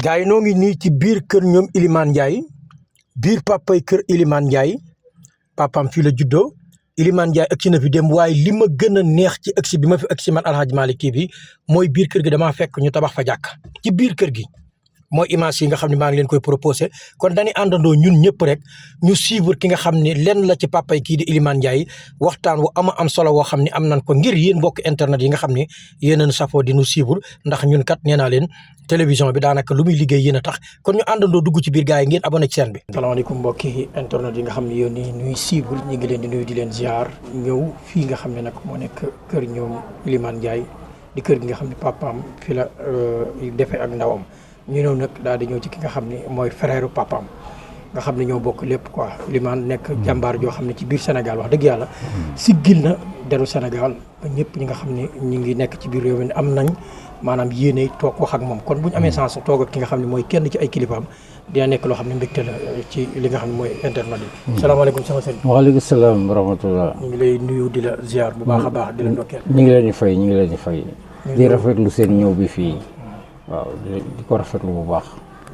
gars yi noo ngi nii ci biir kër ñoom Iliman Ndiaye biir papay kër Iliman Ndiaye papaam fii la juddoo Iliman Ndiaye agsi na fi dem waaye li ma gën a neex ci agsi bi ma fi agsi man Aladji Malick kii bi mooy biir kër gi damaa fekk ñu tabax fa jàkk ci biir kër gi mooy image yi nga xam ne maa ngi leen koy proposé kon dañuy àndandoo ñun ñëpp rek ñu suivre ki nga xam ne lenn la ci papay kii di Iliman Ndiaye waxtaan wu am solo woo xam ne am nañ ko ngir yéen mbokk internet yi nga xam ne yéen a safoo di ñu suivre ndax ñun kat nee naa leen télévision bi daanaka lu muy liggéey yéen a tax kon ñu àndandoo dugg ci biir gars yi ngeen abonné ci chaîne bi. salaamaaleykum mbokki internet yi nga xam ne yéen ñuy suivre ñu ngi leen di nuyu di leen ziar ñëw fii nga xam ne nag moo nekk kër ñoom Iliman Ndiaye di kër gi nga xam ne papaam fi la defee ak ndawam ñu ñëw nag daal di ñëw ci ki nga xam ne mooy frère papaam nga xam ne ñoo bokk lépp quoi Iliman nekk jàmbaar joo xam ne ci biir Sénégal wax dëgg yàlla siggil na deru Sénégal ba ñëpp ñi nga xam ne ñu ngi nekk ci biir réew mi am nañ maanaam yéene toog wax ak moom kon bu ñu amee chance toog ak ki nga xam ne mooy kenn ci ay kilifaam dina nekk loo xam ne mbégte la ci li nga xam ne mooy internet yi. salaamaaleykum sama sëriñ. waaleykum salaam wa rahmatulah. ñu ngi lay nuyu di la ziar bu baax a baax di la ndokkeel. ñu ngi leen di fay ñu ngi leen di fay. di rafetlu seen ñëw bi fii. waaw di ko rafetlu bu baax.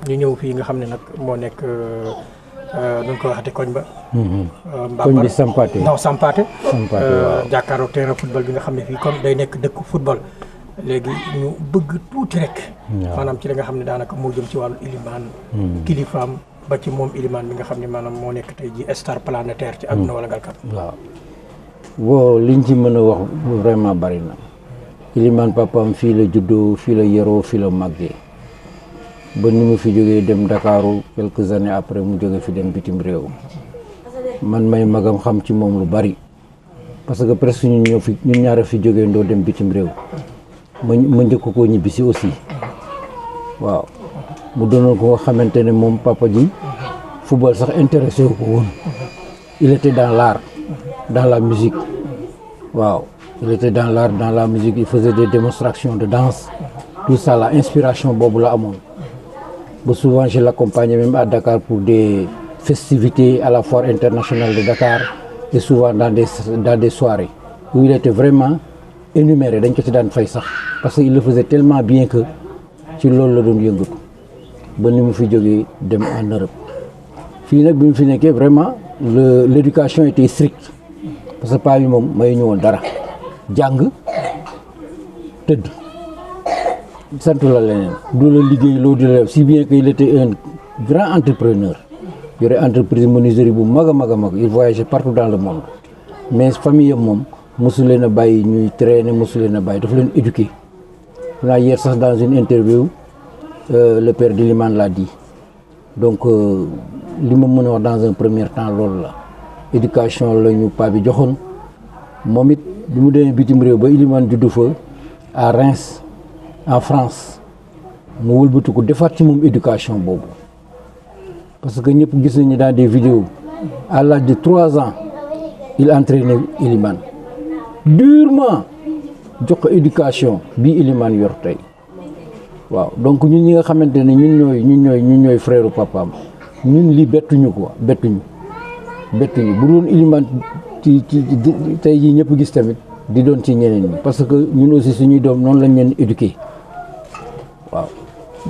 ñu ñëw fii nga xam ne nag moo nekk nu ko waxate koñ ba. koñ bi Sampaate. non Sampaate. Sampaate waaw jàkkaarloo terrain football bi nga xam ne fii comme day nekk dëkk football. léegi ñu bëgg tuuti rek. maanaam ci li nga xam ne daanaka moo jëm ci wàllu Iliman. kilifaam ba ci moom Iliman bi nga xam ne maanaam moo nekk tey ji star planétaire ci àdduna wala ngalkat. waaw boo liñ ci mën a wax vraiment bari na. Iliman papaam fii la juddoo fii la yaroo fii la màggee ba ni mu fi jógee dem Ndakaaru quelques années après mu jóge fi dem bitim réew man may magam xam ci moom lu bari parce que presque ñun ñaara fi jógee ndoo dem bitim réew ma njëkk koo ñibbisi aussi waaw mu doonoon ko nga xamante ne moom papa ji football sax intéressé wu ko woon il était dans l'art dans la musique waaw il était dans l'art dans la musique il faisait des démonstrations de danse tout ça la inspiration boobu la amoon ba souvent je l'accompagnais même à Dakar pour des festivités à la foire internationale de Dakar et souvent dans des soirées où il était vraiment énuméré dañ ko ci daan fay sax parce que il le faisait tellement bien que ci loolu la doon yëngatu ba ni mu fi jógee dem en Europe fii nag bi mu fi nekkee vraiment l'éducation était stricte parce que paa bi moom mayu ñu woon dara jàng tëdd sant la leneen du la liggéey loo di la si bien que il était un grand entrepreneur yore entreprise menuiserie bu mag a mag a mag il voyageait partout dans le monde mais famille am moom mosu leen a bàyyi ñuy traîner mosu leen a bàyyi dafa leen éduquer naa hier sax dans une interview le père d'Iliman l'a dit donc li ma mën a wax dans un premier temps loolu la éducation la ñu paa bi joxoon moom it bi mu demee bitim réew ba Iliman juddu fa à Reims en France mu wëlbatu ko defaat ci moom éducation boobu parce que ñëpp gis nañu dans des vidéos à l'âge de 3 ans il entraînait Iliman durement jox ko éducation bi Iliman yor tey waaw donc ñun ñi nga xamante ne ñun ñooy frère papaam ñun lii bettuñu bu doon Iliman ci tey jii ñëpp gis tamit di doon ci ñeneen ñi parce que ñun aussi suñuy doom noonu lañ leen éduquer waaw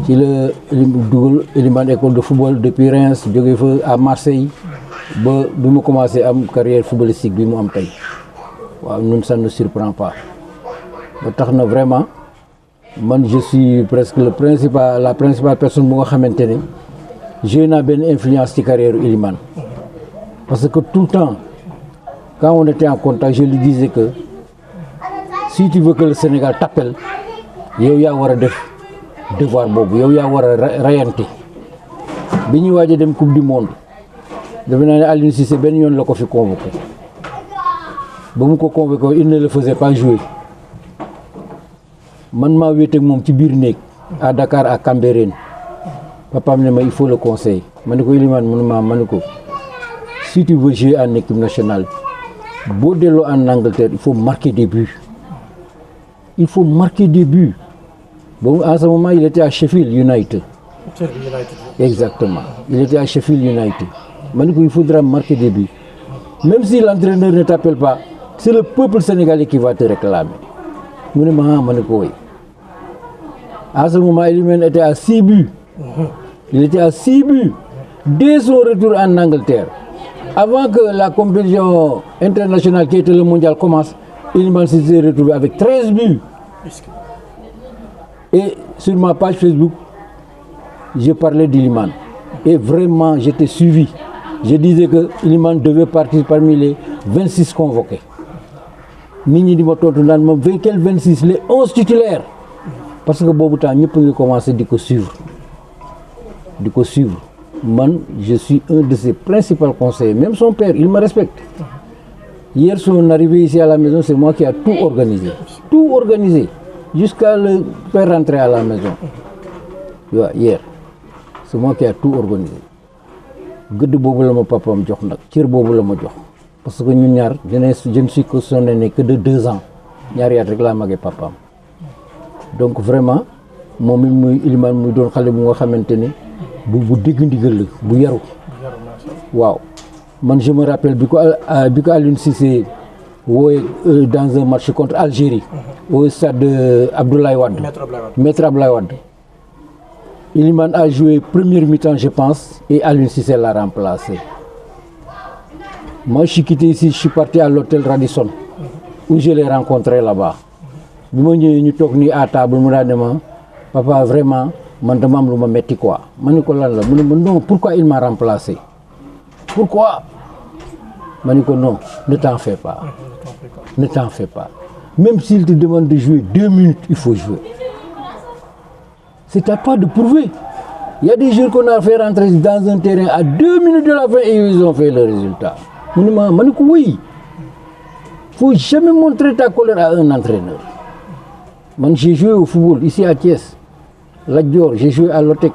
ci la dugal Iliman école de football depuis Reims jógee fa à Marseille ba bi mu commencé am carrière footballistique bi mu am tey waaw ñun ça ne surprend pas ba tax na vraiment man je suis presque la principale personne bu nga xamante ne j'ai naa benn influence ci carrière Iliman parce que tout le temps quand on était en contact je lui disais que si tu veux que le Sénégal t'appelle yow yaa war a def devoir boobu yow yaa war a rayante bi ñuy waaj a dem coupe du monde defe naa ne Aliou Cissé benn yoon la ko fi convoqué ba mu ko convoqué il ne le faisait pas jouer man maa wéet ak moom ci biir néeg à Dakar à Cambérène papaam ne ma il faut le conseiller ma ne ko Iliman ma ne ko si tu veux jouer en équipe nationale boo delloo en Angleterre il faut marquer des buts bon en ce moment il était à Sheffield United. Exactement il était à Sheffield United ma ne ko il faudra marquer des buts même si l'entraîneur ne t'appelle pas c'est le peuple sénégalais qui va te réclamer mu ne ma ne ko woy en ce moment Iliman était à 6 buts Il était à 6 buts dès son retour en Angleterre. Avant que la compétition internationale qui était le mondial commence, Iliman s'est retrouvé avec 13 buts. Et sur ma page Facebook, je parlais d'Iliman. Et vraiment, j'étais suivi. Je disais que Iliman devait partir parmi les 26 convoqués. Nini di ma tontu naan ma quel 26 les 11 titulaires. Parce que boobu temps ñëpp ngi commencé di ko suivre. Man, je suis un de ses principaux conseillers. Même son père, il me respecte. Hier, son arrivée ici à la maison, c'est moi qui a tout organisé. Tout organisé. Jusqu'à le faire rentrer à la maison. Hier. C'est moi qui a tout organisé. Gëdd boobu la ma papaam jox nag cër boobu la ma jox parce que ñun ñaar je ne suis que son aîné que de 2 ans ñaari at rek laa magee papaam donc vraiment moom it muy Iliman muy doon xale bu nga xamante ni bu dégg ndigal la bu yaru waaw man je me rappelle bi ko Aliou Cissé wooye dans un match contre Algérie au stade Abdoulaye Wade Maître Abdoulaye Wade Iliman a joué première mi-temps, je pense, et Aliou Cissé l'a remplacé. Moi, je suis quitté ici, je suis parti à l'hôtel Radisson, où je l'ai rencontré là-bas. Quand je suis venu à table, je me suis dit, papa, vraiment, je me suis quoi. Je me suis dit, non, pourquoi il m'a remplacé? Pourquoi? Je me suis dit, non, ne t'en fais pas. Ne t'en fais pas. Même s'il te demande de jouer 2 minutes, il faut jouer. C'est à toi de prouver. Il y a des jours qu'on a fait rentrer dans un terrain à 2 minutes de la fin et ils ont fait le résultat. Oui, il ne faut jamais montrer ta colère à un entraîneur. Moi, j'ai joué au football ici à Thiès. La Dior, j'ai joué à l'OTEC,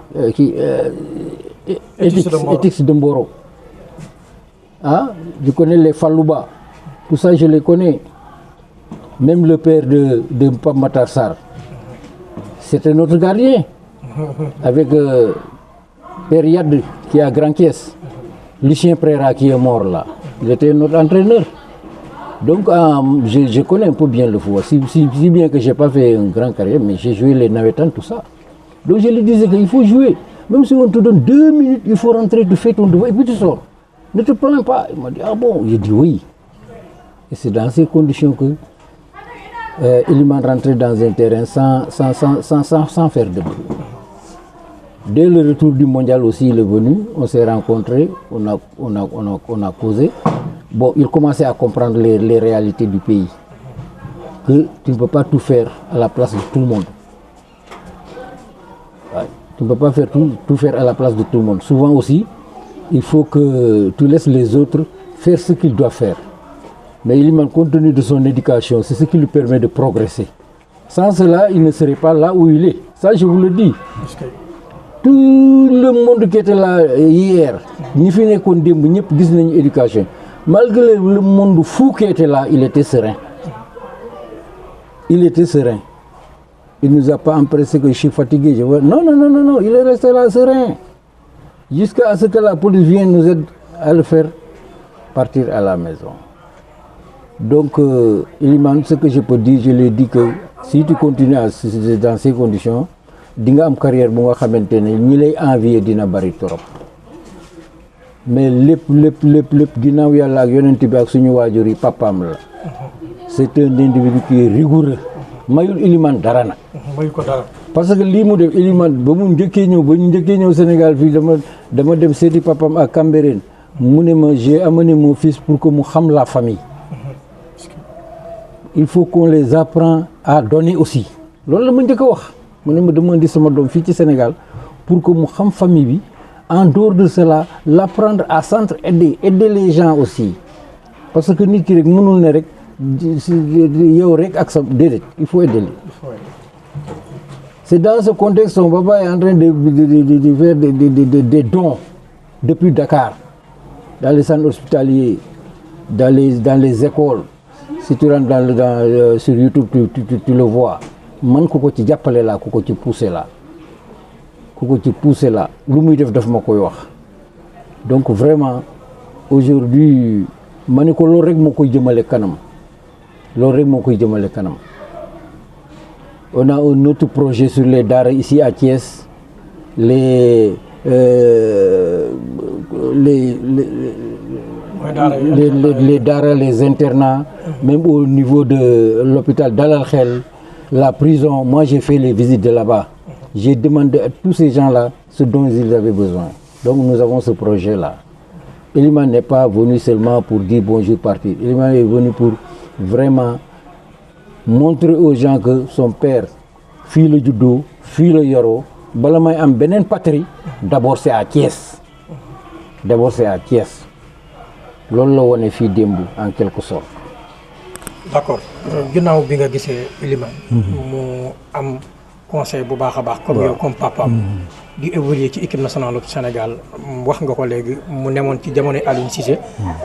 Etix de Mboro. Ah, je connais les Falouba. Tout ça, je les connais. Même le père de Pape Matar Sarr. C'était notre gardien, avec Père Yad qui est à Grand Caisse, Lucien Préra qui est mort là. Il était notre entraîneur. Donc je connais un peu bien le football, si bien que je n'ai pas fait une grande carrière, mais j'ai joué les navetans, tout ça. Donc je lui disais qu'il faut jouer. Même si on te donne 2 minutes, il faut rentrer, tu fais ton devoir et puis tu sors. Ne te plains pas. Il m'a dit, ah bon? J'ai dit oui. Et c'est dans ces conditions que Iliman rentrait dans un terrain sans faire de bruit. Dès le retour du mondial aussi, il est venu, on s'est rencontrés, on a causé. Bon, il commençait à comprendre les réalités du pays. Que tu ne peux pas tout faire à la place de tout le monde. Ouais. Tu ne peux pas tout faire à la place de tout le monde. Souvent aussi, il faut que tu laisses les autres faire ce qu'ils doivent faire. Mais Iliman, compte tenu de son éducation, c'est ce qui lui permet de progresser. Sans cela, il ne serait pas là où il est. Ça, je vous le dis. Tout le monde qui était là hier, ni fi nekkoon démb ñëpp gis nañu éducation. Malgré le monde fou qui était là, il était serein. Il était serein. Il ne nous a pas empressé que je suis fatigué. Non, il est resté là serein. Jusqu'à ce que la police vienne nous aider à le faire partir à la maison. Donc, Iliman, ce que je peux dire, je lui ai dit que si tu continues dans ces conditions, tu vas avoir une carrière qui va envier dina bari trop. Mais lépp ginnaaw yàlla ak yonent bi ak suñu waajur yi papaam la. C'est un individu qui est rigoureux. Mayul Iliman dara nag. mayu ko dara. Parce que lii mu def Iliman ba ñu njëkkee ñëw Sénégal fii dama dem seeti papaam à Cambérène mu ne ma j'ai amené mon fils pour que mu xam la famille. Il faut qu'on les apprend à donner aussi. loolu la ma njëkk a wax mu ne ma dama indi sama doom fii ci Sénégal pour que mu xam famille bi en dehors de cela l'apprendre à s'entraider, aider les gens aussi. Parce que nit ki rek mënul ne rek yow rek ak sa déedéet, il faut aider les. C'est dans ce contexte son papa est en train de faire des dons depuis Dakar, dans les centres hospitaliers, dans les écoles. Si tu rentres sur YouTube, tu le vois. Man ku ko ci jàppale la, ku ko ci pousser la. Lu muy def daf ma koy wax. Donc vraiment aujourd'hui ma ne ko loolu rek moo koy jëmale kanam. On a un autre projet sur les daara ici à Thiès les daara, les internats, même au niveau de l'hôpital Dalal Khel, la prison. Moi, j'ai fait les visites de là-bas. J'ai demandé à tous ces gens-là ce dont ils avaient besoin. Donc, nous avons ce projet-là. Elimane n'est pas venu seulement pour dire bonjour, partir. Elimane est venu pour vraiment montrer aux gens que son père, fille le judo, fille le yoro, balamay am benen patrie, d'abord c'est à Thiès. D'abord c'est à Thiès. Loolu la wone fii démb en quelque sorte. D'accord ginnaaw bi nga gisee Elimane mu am conseil bu baax a baax comme yow comme papa di évoluer ci équipe nationale du Sénégal wax nga ko léegi mu nemoon ci jamono Aliou Cissé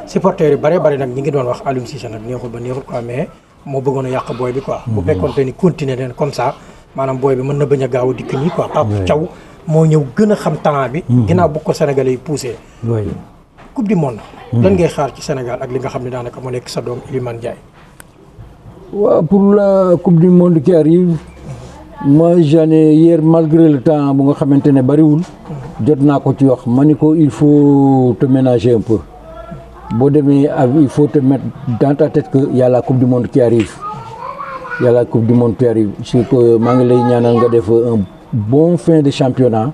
supporters yi bare nag ñi ngi doon wax Aliou Cissé nag neexul ba neexul quoi mais moo bëggoon a yàq booy bi quoi bu fekkoon te ni continuer leen comme ça maanaam booy bi mën na bañ a gaaw a dikk nii quoi Pape Thiaw moo ñëw gën a xam talent bi ginnaaw bu ko Sénégalais yi poussé coupe du monde lan ngay xaar ci Sénégal ak li nga xam ne daanaka mu nekk sa doom Elimane Ndiaye. waaw pour la coupe du monde qui arrive moi j'en ai hier malgré le temps bu nga xamante ne bariwul jot naa ko ci wax ma ni ko il faut te ménager un peu boo demee il faut te mettre dans ta tête que y a la coupe du monde qui arrive y a la coupe du monde qui arrive c'est que maa ngi lay ñaanal nga def un bon fin de championnat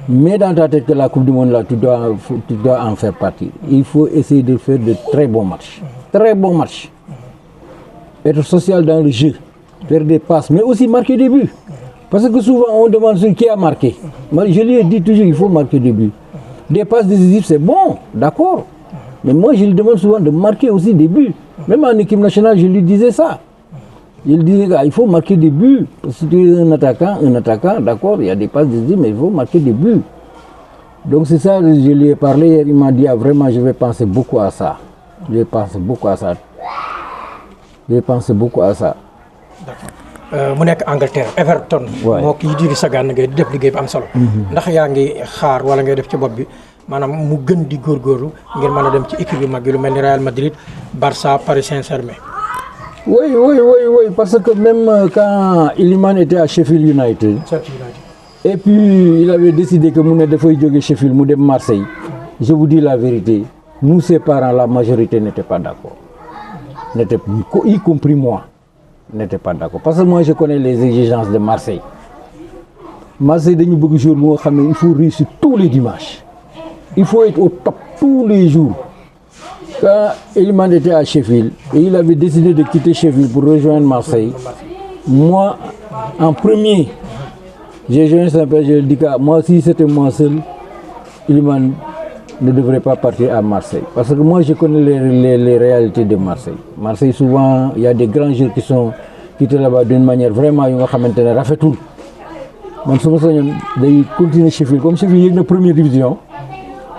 mais dans ta tête que la coupe du monde là tu dois en faire partie. Il faut essayer de faire de très bons matchs. Très bons matchs. Être social dans le jeu, faire des passes, mais aussi marquer des buts. Parce que souvent on demande ce qui a marqué. Moi, je lui ai dit toujours il faut marquer des buts. Des passes décisives c'est bon, d'accord. Mais moi je lui demande souvent de marquer aussi des buts. Même en équipe nationale je lui disais ça. Je lui disais il faut marquer des buts. Parce que si tu es un attaquant, d'accord, il y a des passes décisives, mais il faut marquer des buts. Donc c'est ça, je lui ai parlé hier, il m'a dit vraiment je vais penser beaucoup à ça. Je vais penser beaucoup à ça. D'accord. Mu nekk Angleterre Everton. moo kii di Sagan ngay def liggéey bu am solo. ndax yaa ngi xaar wala ngay def ci bopp bi maanaam mu gën di góorgóorlu ngir mën a dem ci équipe yu mag yi lu mel ni Real Madrid, Barça, Paris Saint-Germain. Oui, parce que même quand Elimane était à Sheffield United, et puis il avait décidé que mu ne dafay jóge Sheffield mu dem Marseille, je vous dis la vérité, nous ses parents, la majorité n'était pas d'accord. Y compris moi, n'était pas d'accord. Parce que moi je connais les exigences de Marseille. Marseille dañu bëgg jour bu nga xam ne il faut réussir tous les dimanches. Il faut être au top tous les jours. Quand Elimane était à Sheffield et il avait décidé de quitter Sheffield pour rejoindre Marseille, moi, en premier, j'ai joint Saint-Pierre, je lui ai dit que moi, si c'était moi seul, Elimane ne devrait pas partir à Marseille. Parce que moi, je connais les réalités de Marseille. Marseille, souvent, il y a des grands joueurs qui étaient là-bas d'une manière vraiment, ils ont rafetoul. Man su ma sañoon day continuer Sheffield comme Sheffield yéeg na première division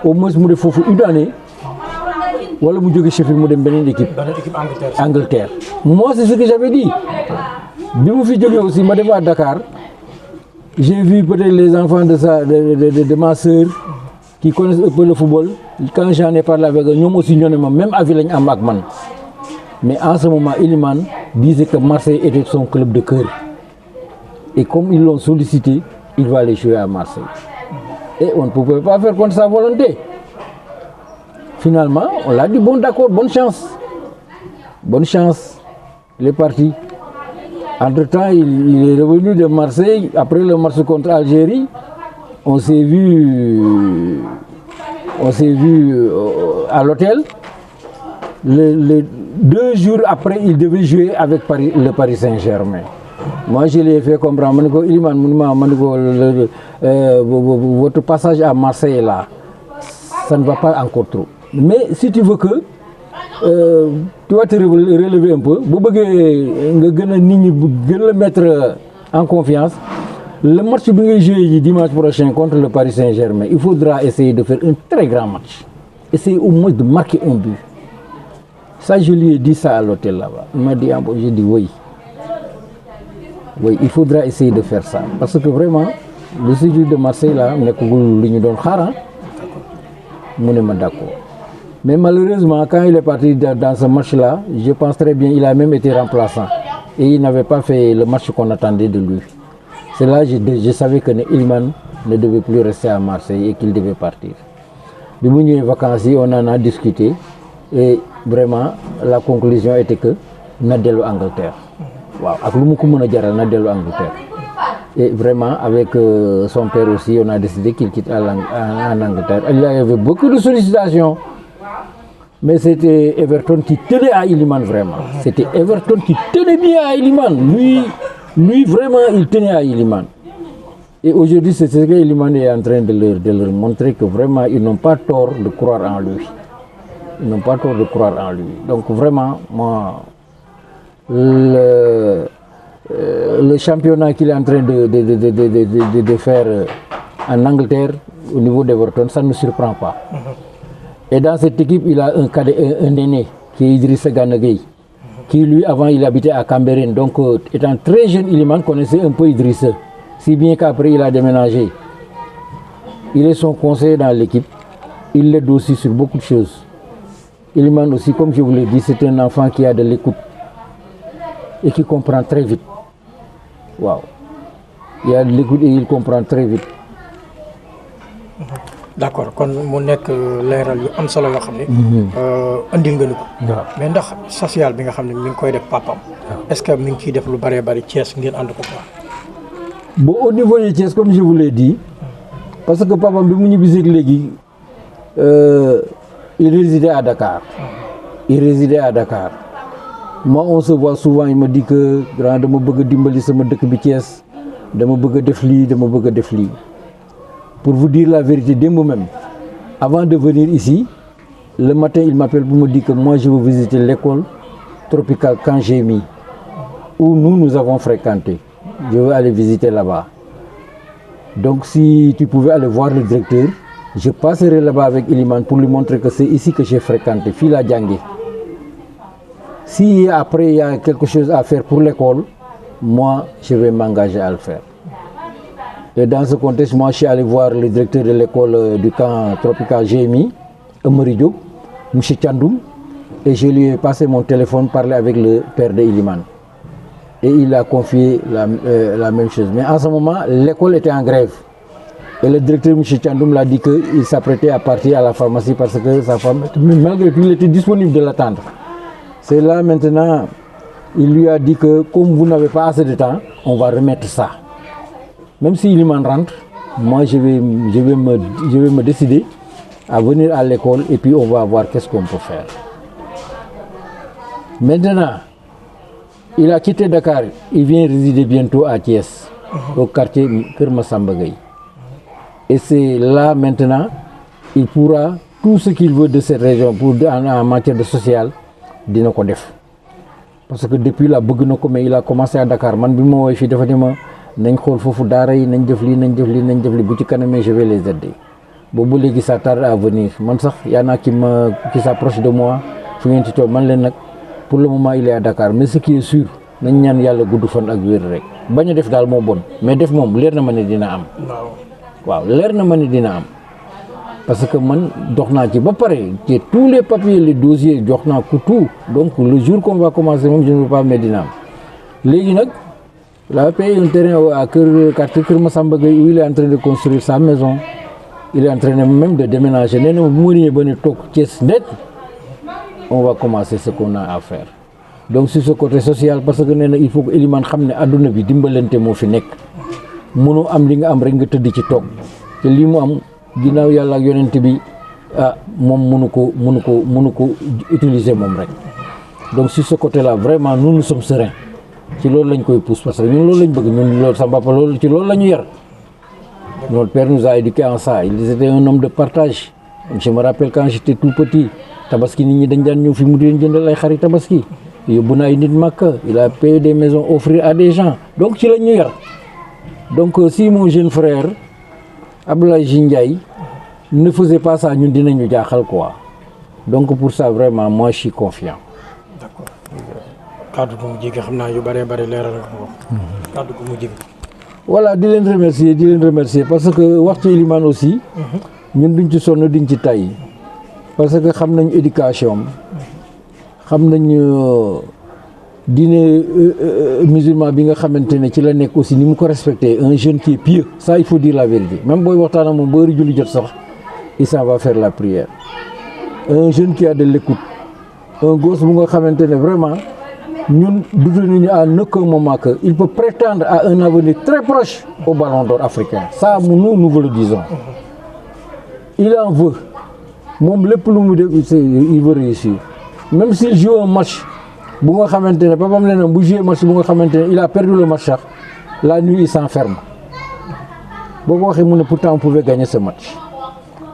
au moins mu def foofu une année wala mu jóge Sheffield mu dem beneen équipe Angleterre. Moi c'est ce que j'avais dit bi mu fi jógee aussi ma dem à Dakar j'ai vu peut-être les enfants de ma sœur qui connaissent un peu le football quand j'en ai parlé avec eux ñoom aussi ñoo ne ma même avis lañ am ak man mais en ce moment Elimane disait que Marseille était son club de cœur. Et comme ils l'ont sollicité, il va aller jouer à Marseille. Et on ne pouvait pas faire contre sa volonté. Finalement, on l'a dit, bon d'accord, bonne chance. Bonne chance, il est parti. Entre-temps, il est revenu de Marseille. Après le match contre Algérie, on s'est vu à l'hôtel. Les 2 jours après, il devait jouer avec le Paris Saint-Germain. Moi, je l'ai fait comprendre. Votre passage à Marseille, là, ça ne va pas encore trop. Mais si tu veux que tu vas te relever un peu, le mettre en confiance, le match que vous jouez dimanche prochain contre le Paris Saint-Germain, il faudra essayer de faire un très grand match. Essayer au moins de marquer un but. Ça, je lui ai dit ça à l'hôtel là-bas. Il m'a dit, j'ai dit oui. Oui, il faudra essayer de faire ça. Parce que vraiment, le séjour de Marseille, là, d'accord. Mais malheureusement, quand il est parti dans ce match-là, je pense très bien, il a même été remplaçant. Et il n'avait pas fait le match qu'on attendait de lui. C'est là que je savais que Iliman ne devait plus rester à Marseille et qu'il devait partir. Du moment où vacances, on en a discuté et vraiment la conclusion était que Nadelo Angleterre. Wow, avec le Angleterre. Et vraiment, avec son père aussi, on a décidé qu'il quitte en Angleterre. Il y avait beaucoup de sollicitations. Mais c'était Everton qui tenait à Iliman vraiment. C'était Everton qui tenait bien à Iliman. Lui vraiment, il tenait à Iliman. Et aujourd'hui, c'est ce que Iliman est en train de leur montrer que vraiment, ils n'ont pas tort de croire en lui. Ils n'ont pas tort de croire en lui. Donc vraiment, moi, le championnat qu'il est en train de faire en Angleterre, au niveau d'Everton, ça ne me surprend pas. Et dans cette équipe, il a un aîné qui est Idrissa Gana Gueye, qui lui, avant, il habitait à Cambérène. Donc, étant très jeune, Iliman connaissait un peu Idrissa, si bien qu'après, il a déménagé. Il est son conseiller dans l'équipe. Il l'aide aussi sur beaucoup de choses. Iliman aussi, comme je vous l'ai dit, c'est un enfant qui a de l'écoute et qui comprend très vite. Waouh! Il a de l'écoute et il comprend très vite. D'accord, kon mu nekk leeral yu am solo yoo xam ne andil nga ñu ko. Mais ndax social bi nga xam ne mi ngi koy def papam est-ce que mi ngi ciy def lu bëree bëri Thiès ngeen ànd ko quoi? Bon, au niveau de Thiès, comme je vous l'ai dit, parce que papam bi mu ñibbisee léegi il résidait à Dakar. Il résidait à Dakar. Moi, on se voit souvent, il me dit que grand dama bëgg dimbali sama dëkk bi Thiès, dama bëgg def lii, dama bëgg def lii. Pour vous dire la vérité, dès moi-même, avant de venir ici, le matin, il m'appelle pour me dire que moi, je veux visiter l'école tropicale Kangemi, où nous avons fréquenté. Je veux aller visiter là-bas. Donc, si tu pouvais aller voir le directeur, je passerai là-bas avec Iliman pour lui montrer que c'est ici que j'ai fréquenté, Fila Djangé. Si après, il y a quelque chose à faire pour l'école, moi, je vais m'engager à le faire. Et dans ce contexte, moi, je suis allé voir le directeur de l'école du camp tropical GMI, Emery Diop, M. Tchandoum, et je lui ai passé mon téléphone, parler avec le père de Iliman. Et il a confié la même chose. Mais en ce moment, l'école était en grève. Et le directeur, M. Tchandoum, l'a dit qu'il s'apprêtait à partir à la pharmacie parce que sa femme, malgré tout, il était disponible de l'attendre. C'est là maintenant, il lui a dit que comme vous n'avez pas assez de temps, on va remettre ça. Même si Iliman rentre, moi je vais me décider à venir à l'école et puis on va voir qu'est-ce qu'on peut faire. Maintenant, il a quitté Dakar, il vient résider bientôt à Thiès, au quartier Kermassamba Gueye. Et c'est là maintenant, il pourra tout ce qu'il veut de cette région en matière de social, dina ko def. Parce que depuis là, mais il a commencé à Dakar. Man bi ma woy fi dafa dima nañ xool foofu daara yi nañ def lii bu ci kanamee je vais les aider. Boobu léegi ça tarde à venir. Man sax y en a qui s'approche de moi fu ngeen ci toog man leen nag pour le moment il est à Dakar mais ce qui est sûr nañ ñaan yàlla gudd fan ak wér rek bañ a def daal moo bon mais def moom leer na ma ne dina am. waaw leer na ma ne dina am parce que man dox naa ci ba pare ci tous les papiers les dossiers jox naa ko tout donc le jour qu'on va commencer moom je ne veux pas mais dina am léegi nag il a payé un terrain à quartier Kermassamba Gueye où il est en train de construire sa maison. Il est en train même de déménager. On va commencer ce qu'on a à faire. Donc sur ce côté social, parce que il faut que Iliman xamne aduna bi dimbalante mo fi nek. Mëno am li nga am rek nga teud ci tok. Té li mu am ginaaw Yalla ak yonent bi mom mënu ko utiliser mom rek. Donc sur ce côté là vraiment nous sommes sereins. Ci loolu lañ koy pousse parce que ñun loolu lañ bëgg ñun loolu sa papa loolu ci loolu lañu yar. Notre père nous a éduqués en ça. Il était un homme de partage. Je me rappelle quand j'étais tout petit, tabaski nit ñi dañ daan ñëw fi mu di leen jëndal ay xari tabaski. Yóbbu na ay nit Makka. Il a payé des maisons, offrir à des gens. Donc ci lañu yar. Donc si mon jeune frère Abdoulaye Ndiaye ne faisait pas ça, ñun dinañu jaaxal quoi. Donc pour ça vraiment moi je suis confiant. D'accord. Kaddu gu mujj gi xam naa yu bëree bëri leeral nga ko. Kaddu gu mujj gi. Voilà, di leen remercier parce que wax ci Iliman aussi ñun duñ ci sonn duñ ci tay parce que xam nañ éducation xam nañ diine musulman bi nga xamante ne ci la nekk aussi ni mu ko respecté, un jeune qui est pieux, ça il faut dire la vérité. Même booy waxtaan ak moom ba heure julli jot sax il s'en va faire la prière. Un jeune qui a de l'écoute, un gosse bu nga xamante ne vraiment ñun dute nañu à aucun moment que il peut prétendre à un avenir très proche au Ballon d'Or africain. Ça nous vous le disons. Il en veut. Moom lépp lu mu def il veut réussir. Même s'il joue un match bu nga xamante ne papam nee na bu joué match bu nga xamante ne il a perdu le match sax la nuit il s'enferme. Boo ko waxee mu ne pourtant on pouvait gagner ce match.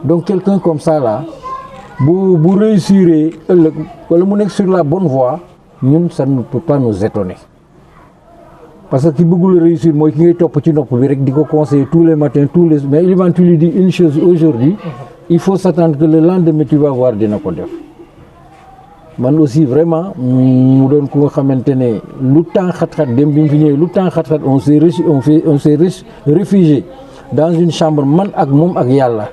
Donc quelqu'un comme ça là bu réussir ëllëg wala mu nekk sur la bonne voie ñun ça ne peut pas nous étonner. Parce que ki bëggul réussir mooy ki ngay topp ci nopp bi rek di ko conseiller tous les matins mais Elimane tu lui dis une chose aujourd'hui il faut s'attendre que le lendemain tu vas voir dina ko def. Man aussi vraiment mu doon ku nga xamante ne lu temps xat-xat dem bi mu fi ñëwee lu temps xat-xat on s'est réfugié dans une chambre man ak moom ak yàlla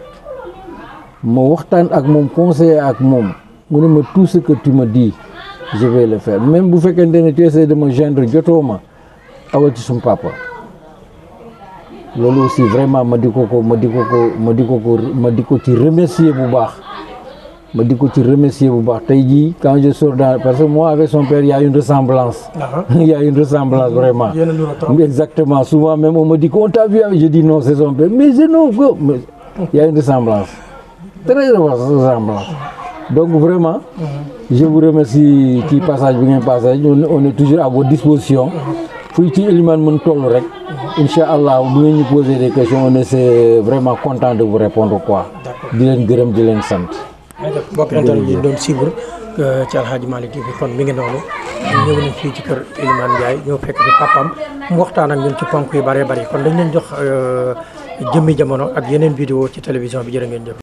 ma waxtaan ak moom conseiller ak moom mu ne ma tout ce que tu me dis je vais le faire même bu fekkente ne tu essaies de me joindre jotoo ma awal ci sum papa loolu aussi vraiment ma di ko ci remercier bu baax tey jii quand je sors parce que moi avec son père il y a une ressemblance vraiment exactement souvent même on me dit qu'on t'a vu avec je dis non c'est son père mais je non mais il y a une ressemblance très ressemblance donc vraiment je vous remercie ci passage bi ngeen passage on est toujours à votre disposition fuy ci Elimane mën toll rek Inch'Allah bu ngeen ñu poser des questions on est vraiment content de vous répondre quoi di leen gërëm di leen sant mbokk internet yi doon suivre ci Aladji Malick TV kon mi ngi noonu ñëw nañ fii ci kër Elimane Ndiaye ñëw fekk bi papam mu waxtaan ak ñun ci ponk yu bëree bëri kon dañ leen jox jëmmi jamono ak yeneen vidéo ci télévision bi jërë ngeen jëf